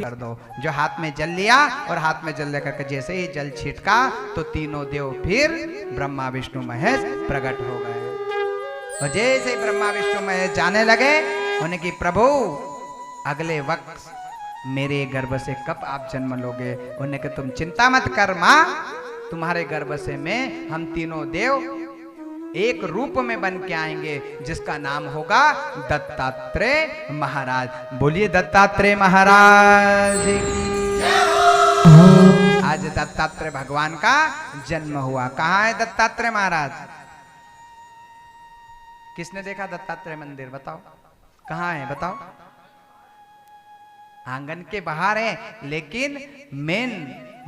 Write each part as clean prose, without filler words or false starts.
कर दो। जो हाथ में जल लिया और हाथ में जल लेकर के जैसे ही जल छिटका तो तीनों देव फिर ब्रह्मा विष्णु महेश प्रकट हो गए। और जैसे ही ब्रह्मा विष्णु महेश जाने लगे उन्होंने कि प्रभु अगले वक्त मेरे गर्भ से कब आप जन्म लोगे? उन्होंने कि तुम चिंता मत कर माँ, तुम्हारे गर्भ से में हम तीनों देव एक रूप में बन के आएंगे जिसका नाम होगा दत्तात्रेय महाराज। बोलिए दत्तात्रेय महाराज की। आज दत्तात्रेय भगवान का जन्म हुआ। कहाँ है दत्तात्रेय महाराज? किसने देखा दत्तात्रेय मंदिर? बताओ कहाँ है, बताओ। आंगन के बाहर है, लेकिन मेन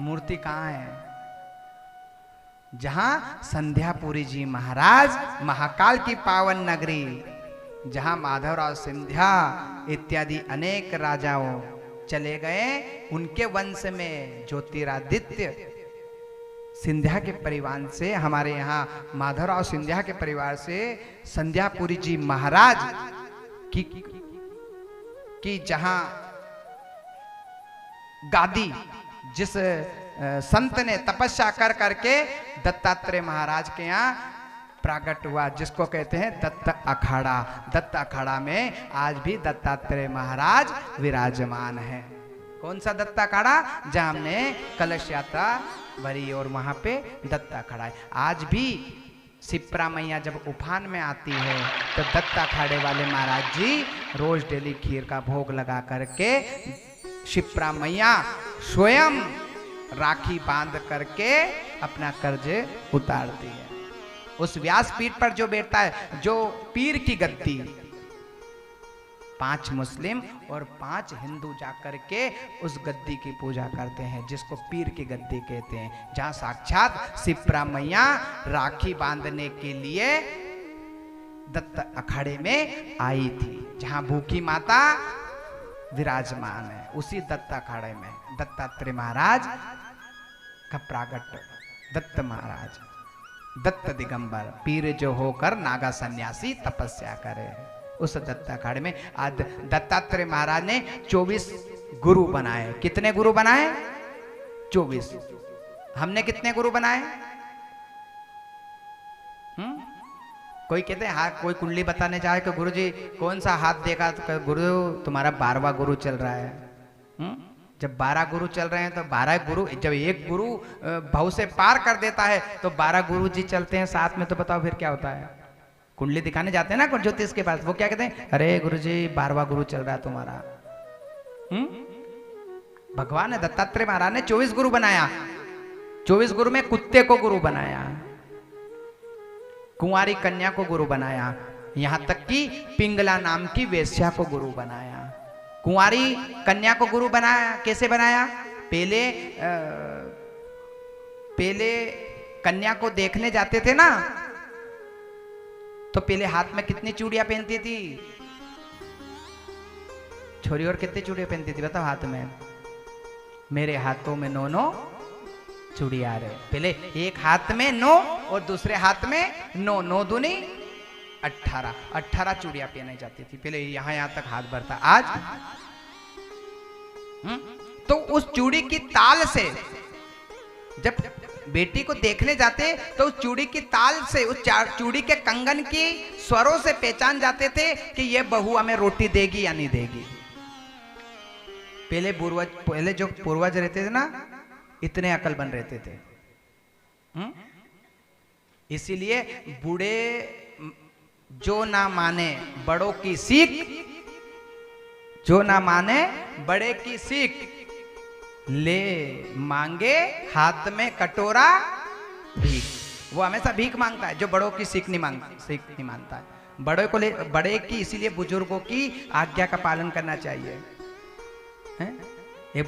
मूर्ति कहाँ है? जहां संध्यापुरी जी महाराज, महाकाल की पावन नगरी, जहां माधवराव सिंधिया इत्यादि अनेक राजाओं चले गए, उनके वंश में ज्योतिरादित्य सिंधिया के परिवार से, हमारे यहाँ माधवराव सिंधिया के परिवार से संध्यापुरी जी महाराज की जहां गादी, जिस संत ने तपस्या कर करके दत्तात्रेय महाराज के यहाँ प्रकट हुआ, जिसको कहते हैं दत्त अखाड़ा। दत्त अखाड़ा में आज भी दत्तात्रेय महाराज विराजमान है। कौन सा दत्त अखाड़ा? जहां हमने कलश यात्रा भरी और वहां पे दत्त अखाड़ा है। आज भी शिप्रा मैया जब उफान में आती है तो दत्त अखाड़े वाले महाराज जी रोज डेली खीर का भोग लगा करके शिप्रा मैया स्वयं राखी बांध करके अपना कर्ज उतारती है। उस व्यासपीठ पर जो बैठता है, जो पीर की गद्दी, 5 मुस्लिम और 5 हिंदू जाकर के उस गद्दी की पूजा करते हैं, जिसको पीर की गद्दी कहते हैं, जहां साक्षात शिप्रा मैया राखी बांधने के लिए दत्त अखाड़े में आई थी, जहां भूखी माता विराजमान है। उसी दत्त अखाड़े में दत्तात्रेय महाराज का प्रागट, दत्त महाराज, दत्त दिगंबर, पीर जो होकर नागा सन्यासी तपस्या करे, उस दत्त अखाड़े में आज दत्तात्रेय महाराज ने 24 गुरु बनाए। कितने गुरु बनाए? 24। हमने कितने गुरु बनाए? कोई कहते हैं, हाँ, कोई कुंडली बताने जाए कि गुरुजी कौन सा हाथ देखा, तो गुरु तुम्हारा 12वां गुरु चल रहा है। जब 12 गुरु चल रहे हैं तो 12 गुरु, जब एक गुरु भव से पार कर देता है तो 12 गुरु जी चलते हैं साथ में, तो बताओ फिर क्या होता है? कुंडली दिखाने जाते हैं ना ज्योतिष के पास, वो क्या कहते हैं? अरे गुरुजी 12वां गुरु चल रहा है तुम्हारा। भगवान ने, दत्तात्रेय महाराज ने 24 गुरु बनाया। 24 गुरु में कुत्ते को गुरु बनाया, कुंवारी कन्या को गुरु बनाया, यहां तक कि पिंगला नाम की वेश्या को गुरु बनाया। कुंवारी कन्या को गुरु बनाया, कैसे बनाया? पहले कन्या को देखने जाते थे ना, तो पहले हाथ में कितनी चूड़ियां पहनती थी? छोरी और कितनी चूड़ियां पहनती थी बताओ हाथ में? मेरे हाथों में 9 चूड़ियां रहे। पहले एक हाथ में 9 और दूसरे हाथ में 9 दूनी 18 चूड़ियां पहनाई जाती थी। पहले यहां तक हाथ भरता। आज तो उस चूड़ी की ताल से जब बेटी को देखने जाते तो उस चूड़ी की ताल से, उस चूड़ी के कंगन की स्वरों से पहचान जाते थे कि ये बहू हमें रोटी देगी या नहीं देगी। पहले जो पूर्वज रहते थे ना, इतने अकलमंद रहते थे। इसीलिए बूढ़े जो ना माने बड़ों की सीख, जो ना माने बड़े की सीख, ले मांगे हाथ में कटोरा भीख। वो हमेशा भीख मांगता है, जो बड़ों की सीख नहीं मानता है। बड़े की, इसीलिए बुजुर्गों की आज्ञा का पालन करना चाहिए। एक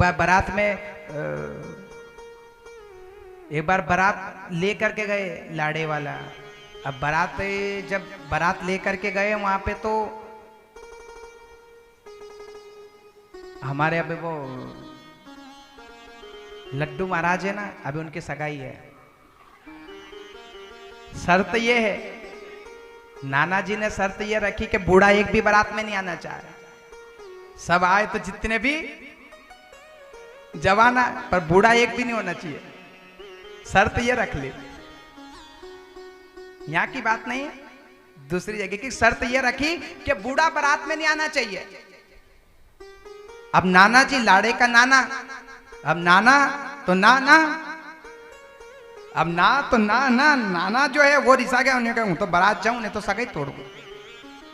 बार बारात लेकर के गए लाड़े वाला। अब जब बारात लेकर के गए वहां पे, तो हमारे अभी वो लड्डू महाराज है ना, अभी उनकी सगाई है। शर्त ये है, नाना जी ने शर्त ये रखी कि बूढ़ा एक भी बारात में नहीं आना चाहे। सब आए तो जितने भी जवाना पर बूढ़ा एक भी नहीं होना चाहिए, शर्त ये रख ले। यहां की बात नहीं है, दूसरी जगह की शर्त ये रखी कि बूढ़ा बारात में नहीं आना चाहिए। अब नाना जी लाड़े का नाना, अब नाना तो नाना, अब ना तो नाना जो है वो रिसा गया, उन्हें कहा हूं तो बारात जाऊं, नहीं तो सगाई तोड़ दूं।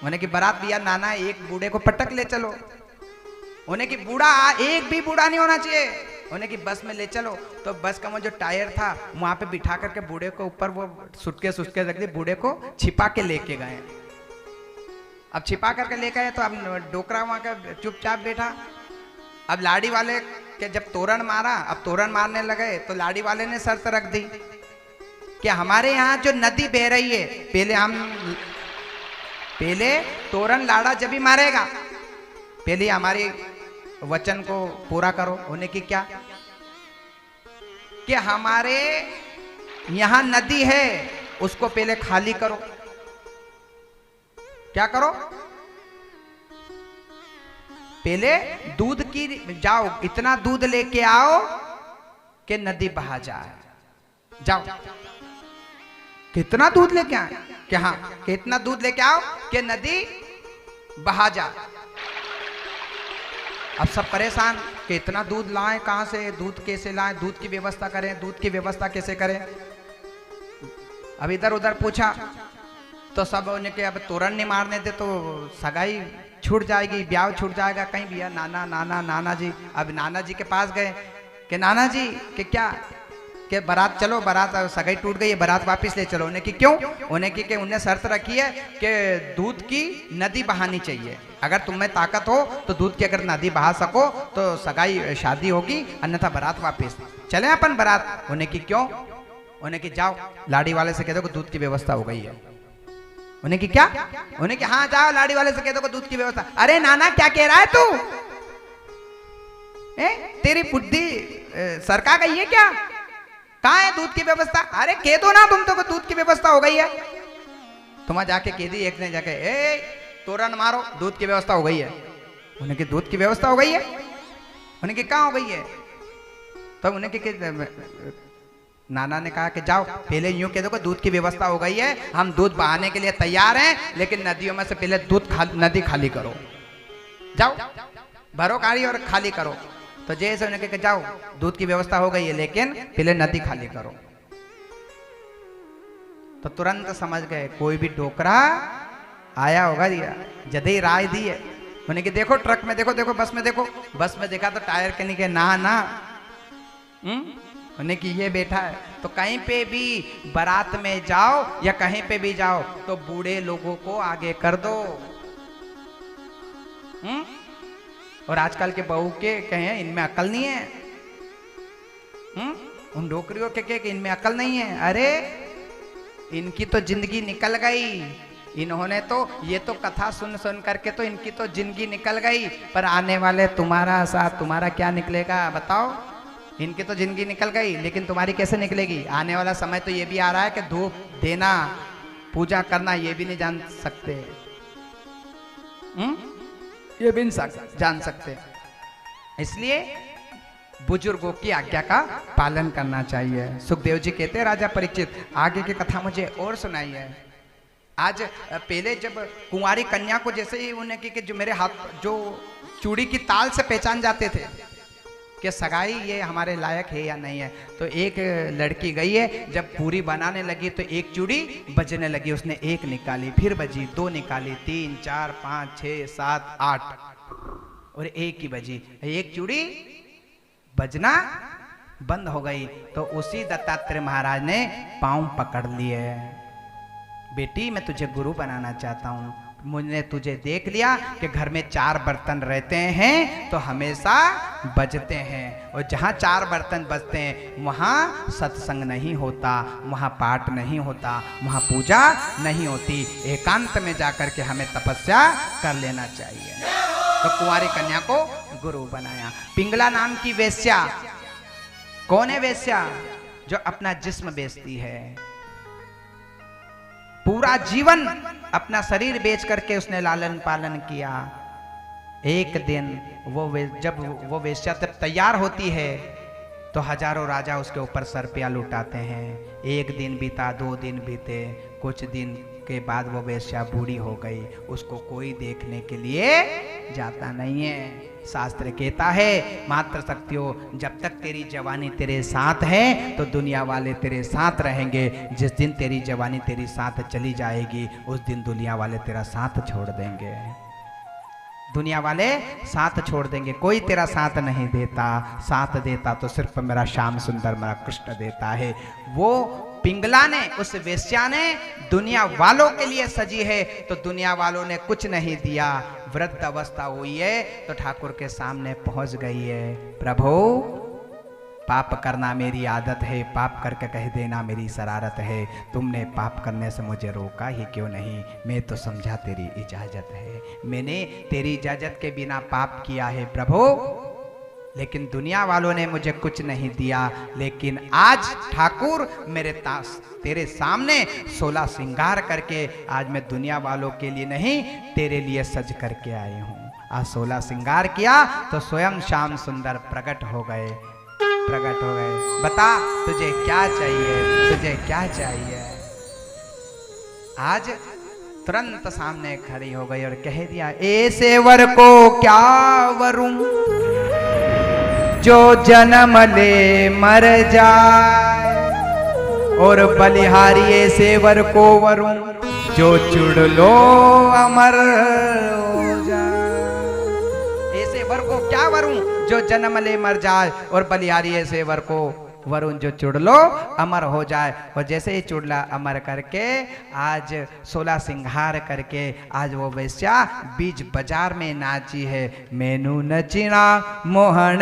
उन्हें की बारात दिया नाना एक बूढ़े को पटक ले चलो, उन्हें की बूढ़ा एक भी बूढ़ा नहीं होना चाहिए, उन्हें की बस में ले चलो। तो बस का वो जो टायर था वहां पे बिठा करके बूढ़े को ऊपर वो सुटकेस रख दी, बूढ़े को छिपा के लेके गए। अब छिपा करके लेके आए तो अब डोकरा वहां का चुपचाप बैठा। अब लाड़ी वाले के जब तोरण मारा, अब तोरण मारने लगे तो लाड़ी वाले ने शर्त रख दी कि हमारे यहाँ जो नदी बह रही है, पहले तोरण लाड़ा जब भी मारेगा, पहले हमारी वचन को पूरा करो। होने की क्या कि हमारे यहां नदी है, उसको पहले खाली करो। क्या करो? पहले दूध की जाओ, इतना दूध लेके आओ कि नदी बहा जाए। जाओ, कितना दूध लेके आए? कि हाँ, कितना दूध लेके आओ कि नदी बहा जाए। अब सब परेशान कि इतना दूध लाएं कहां से, दूध कैसे लाएं, दूध की व्यवस्था करें, दूध की व्यवस्था कैसे करें। अब इधर उधर पूछा तो सब उन्हें के अब तोरण नहीं मारने दे तो सगाई छूट जाएगी, ब्याह छूट जाएगा। कहीं भी नाना नाना नाना जी। अब नाना जी के पास गए कि नाना जी कि क्या कि बारात चलो, बारात सगाई टूट गई है, बारात वापस ले चलो। उन्हें कि क्यों? उन्हें कि उन्हें शर्त रखी है कि दूध की नदी बहानी चाहिए। अगर तुम्हें ताकत हो तो दूध की अगर नदी बहा सको तो सगाई शादी होगी, अन्यथा बारात वापस चले अपन बारात। उन्हें कि क्यों? उन्हें कि जाओ लाड़ी वाले से कह दो कि दूध की व्यवस्था हो गई है। उन्हें कि क्या? उन्हें कि हाँ जाओ लाड़ी वाले से कह दो कि दूध की व्यवस्था। अरे नाना क्या कह रहा है तू? तेरी बुद्धि सरका गई है क्या? कहाँ है दूध की व्यवस्था? अरे कह दो ना तुम तो को दूध की व्यवस्था हो गई है। तुम जाके कह दी, एक ने जाके तोरण मारो, दूध की व्यवस्था हो गई है। उन्हें की दूध की व्यवस्था हो गई है? उन्हें की कहाँ हो गई है? तो उन्हें की नाना ने कहा कि जाओ पहले यूं कह दो कि दूध की व्यवस्था हो गई है, हम दूध बहाने के लिए तैयार हैं, लेकिन नदियों में से पहले नदी खाली करो। जाओ भरो कारी और खाली करो। तो जैसे उन्हें कहा जाओ दूध की व्यवस्था हो गई है, लेकिन पहले नदी खाली करो। तो तुरंत समझ गए कोई भी डोकरा आया होगा, दिया जदे ही राय दी है। उन्हें कि देखो ट्रक में देखो, देखो बस में देखो, बस में देखा तो टायर के नीचे ना उन्हें कि ये बैठा है। तो कहीं पे भी बारात में जाओ या कहीं पे भी जाओ तो बूढ़े लोगों को आगे कर दो। और आजकल के बहू के कहें इनमें अकल नहीं है, उन डोकरियों के इनमें अकल नहीं है। अरे इनकी तो जिंदगी निकल गई, इन्होंने तो ये तो कथा सुन सुन करके तो इनकी तो जिंदगी निकल गई, पर आने वाले तुम्हारा साथ तुम्हारा क्या निकलेगा बताओ? इनकी तो जिंदगी निकल गई, लेकिन तुम्हारी कैसे निकलेगी? आने वाला समय तो ये भी आ रहा है कि धूप देना, पूजा करना ये भी नहीं जान सकते, ये भी नहीं जान सकते। इसलिए बुजुर्गों की आज्ञा का पालन करना चाहिए। सुखदेव जी कहते हैं राजा परीक्षित, आगे की कथा मुझे और सुनाइए। आज पहले जब कुंवारी कन्या को जैसे ही उन्हें कि जो मेरे हाथ जो चूड़ी की ताल से पहचान जाते थे कि सगाई ये हमारे लायक है या नहीं है, तो एक लड़की गई है, जब पूरी बनाने लगी तो एक चूड़ी बजने लगी। उसने एक निकाली, फिर बजी, दो निकाली, 3 4 5 6 7 8 और एक ही बजी। एक चूड़ी बजना बंद हो गई। तो उसी दत्तात्रेय महाराज ने पांव पकड़ लिए, बेटी मैं तुझे गुरु बनाना चाहता हूँ। मुझे तुझे देख लिया कि घर में 4 बर्तन रहते हैं तो हमेशा बजते हैं, और जहाँ 4 बर्तन बजते हैं वहाँ सत्संग नहीं होता, वहाँ पाठ नहीं होता, वहाँ पूजा नहीं होती। एकांत में जाकर के हमें तपस्या कर लेना चाहिए। तो कुंवारी कन्या को गुरु बनाया। पिंगला नाम की वेश्या, कौन है वेश्या? जो अपना जिस्म बेचती है, पूरा जीवन अपना शरीर बेच करके उसने लालन पालन किया, एक दिन जब वो वेश्या जब तैयार होती है तो हजारों राजा उसके ऊपर सरपिया लुटाते हैं। एक दिन बीता, 2 दिन बीते, कुछ दिन के बाद वो वेश्या बूढ़ी हो गई, उसको कोई देखने के लिए जाता नहीं है। शास्त्र कहता है मात्र शक्तियों, जब तक तेरी जवानी तेरे साथ है तो दुनिया वाले तेरे साथ रहेंगे। जिस दिन तेरी जवानी तेरी साथ चली जाएगी उस दिन दुनिया वाले तेरा साथ छोड़ देंगे। दुनिया वाले साथ छोड़ देंगे, कोई तेरा साथ नहीं देता। साथ देता तो सिर्फ मेरा श्याम सुंदर मेरा कृष्ण देता है। वो पिंगला ने, उस वेश्या ने दुनिया वालों के लिए सजी है तो दुनिया वालों ने कुछ नहीं दिया। वृद्ध अवस्था हुई है तो ठाकुर के सामने पहुंच गई है, प्रभु पाप करना मेरी आदत है, पाप करके कह देना मेरी शरारत है। तुमने पाप करने से मुझे रोका ही क्यों नहीं? मैं तो समझा तेरी इजाजत है, मैंने तेरी इजाजत के बिना पाप किया है प्रभु, लेकिन दुनिया वालों ने मुझे कुछ नहीं दिया। लेकिन आज ठाकुर तेरे सामने 16 श्रृंगार करके आज मैं दुनिया वालों के लिए नहीं तेरे लिए सज करके आई हूँ। आज 16 श्रृंगार किया तो स्वयं श्याम सुंदर प्रकट हो गए। बता तुझे क्या चाहिए, तुझे क्या चाहिए? आज तुरंत सामने खड़ी हो गई और कह दिया, ऐसे वर को क्या वरूं जो जन्म ले मर जाए, और बलिहारी ऐसे वर को वरूं जो चुड़ लो अमर हो जाए। ऐसे वर को क्या वरूं जो जन्म ले मर जाए, और बलिहारी ऐसे वर को वरुण जो चुड़ लो अमर हो जाए। और जैसे ही चुड़ला अमर करके आज 16 श्रृंगार करके आज वो वेश्या बीच बाजार में नाची है। मैनू नचना मोहन